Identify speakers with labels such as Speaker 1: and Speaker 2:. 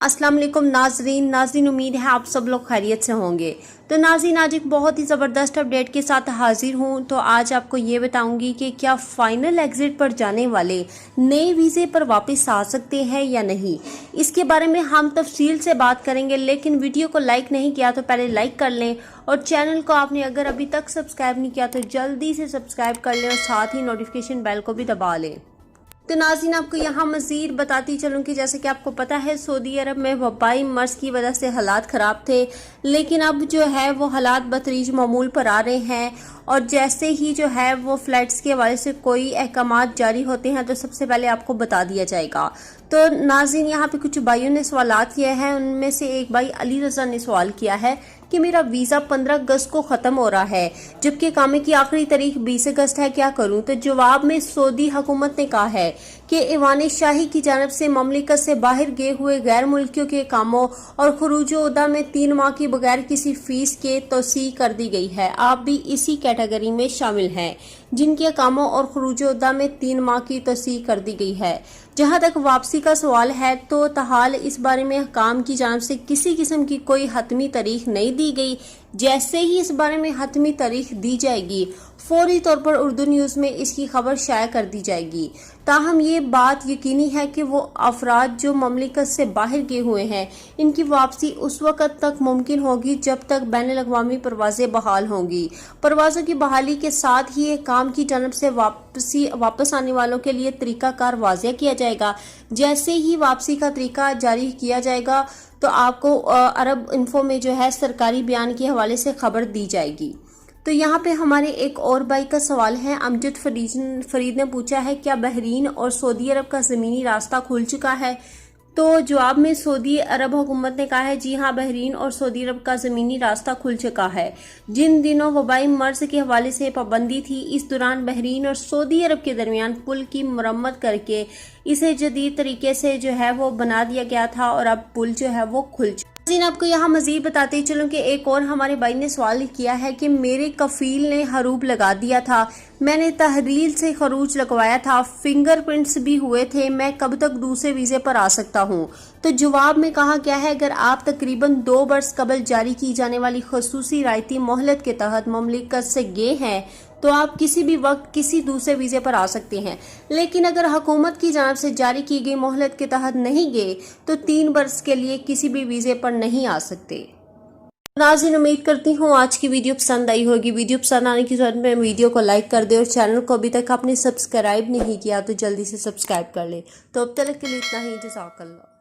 Speaker 1: अस्सलाम वालेकुम नाजरीन, उम्मीद है आप सब लोग खैरियत से होंगे। तो नाजरीन, आज एक बहुत ही ज़बरदस्त अपडेट के साथ हाजिर हूँ। तो आज आपको ये बताऊंगी कि क्या फाइनल एग्जिट पर जाने वाले नए वीज़े पर वापस आ सकते हैं या नहीं। इसके बारे में हम तफसील से बात करेंगे, लेकिन वीडियो को लाइक नहीं किया तो पहले लाइक कर लें, और चैनल को आपने अगर अभी तक सब्सक्राइब नहीं किया तो जल्दी से सब्सक्राइब कर लें और साथ ही नोटिफिकेशन बेल को भी दबा लें। तो नाज़रीन, आपको यहाँ मज़ीद बताती चलूँ कि जैसे कि आपको पता है सऊदी अरब में वबाई मर्ज़ की वजह से हालात ख़राब थे, लेकिन अब जो है वो हालात बतरीज मामूल पर आ रहे हैं। और जैसे ही जो है वो फ़्लाइट्स के हवाले से कोई अहकामात जारी होते हैं तो सबसे पहले आपको बता दिया जाएगा। तो नाज़रीन, यहाँ पे कुछ भाइयों ने सवालात किए हैं। उनमें से एक भाई अली रज़ा ने सवाल किया है कि मेरा वीज़ा 15 अगस्त को ख़त्म हो रहा है, जबकि कामे की आखिरी तारीख 20 अगस्त है, क्या करूं। तो जवाब में सऊदी हुकूमत ने कहा है कि ईवान शाही की जानब से ममलिकत से बाहर गए हुए गैर मुल्कियों के कामों और खरूज-ओ-उहदा में 3 माह की बगैर किसी फीस के तोसी कर दी गई है। आप भी इसी कैटेगरी में शामिल हैं जिनके कामों और खरूज-ओ-उहदा में 3 माह की तोसी कर दी गई है। जहां तक वापसी का सवाल है तो ताहाल इस बारे में हुकाम की जानब से किसी किस्म की कोई हतमी तारीख नहीं दी गई। जैसे ही इस बारे में हतमी तारीख दी जाएगी फौरी तौर पर उर्दू न्यूज़ में इसकी खबर शाया कर दी जाएगी। ताहम ये बात यकीनी है कि वो अफराद जो ममलिकत से बाहर गए हुए हैं इनकी वापसी उस वक़्त तक मुमकिन होगी जब तक बैनुल-अक़वामी परवाज़ें बहाल होंगी। परवाज़ों की बहाली के साथ ही काम की जानब से वापस आने वालों के लिए तरीक़ाकार वाज़ेह किया जाएगा। जैसे ही वापसी का तरीका जारी किया जाएगा तो आपको अरब इन्फो में जो है सरकारी बयान के हवाले से खबर दी जाएगी। तो यहाँ पे हमारे एक और भाई का सवाल है। अमजद फरीद ने पूछा है क्या बहरीन और सऊदी अरब का ज़मीनी रास्ता खुल चुका है। तो जवाब में सऊदी अरब हुकूमत ने कहा है जी हाँ, बहरीन और सऊदी अरब का ज़मीनी रास्ता खुल चुका है। जिन दिनों वबाई मर्ज़ के हवाले से पाबंदी थी, इस दौरान बहरीन और सऊदी अरब के दरमियान पुल की मरम्मत करके इसे जदीद तरीके से जो है वो बना दिया गया था और अब पुल जो है वो खुल चुका है। आपको यहाँ मजीद बताते चलूँ कि एक और हमारे भाई ने सवाल किया है कि मेरे कफील ने हरूब लगा दिया था, मैंने तहरील से खरूज लगवाया था, फिंगरप्रिंट्स भी हुए थे, मैं कब तक दूसरे वीज़े पर आ सकता हूँ। तो जवाब में कहा क्या है, अगर आप तकरीबन 2 बरस कबल जारी की जाने वाली खसूसी रायती मोहलत के तहत ममलिकत से गए हैं तो आप किसी भी वक्त किसी दूसरे वीज़े पर आ सकते हैं। लेकिन अगर हुकूमत की जानब से जारी की गई मोहलत के तहत नहीं गए तो 3 बरस के लिए किसी भी वीज़े पर नहीं आ सकते। नाज़रीन, उम्मीद करती हूँ आज की वीडियो पसंद आई होगी। वीडियो पसंद आने की सूरत में वीडियो को लाइक कर दे और चैनल को अभी तक आपने सब्सक्राइब नहीं किया तो जल्दी से सब्सक्राइब कर ले। तो अब तक के लिए इतना ही, जज़ाकल्लाह।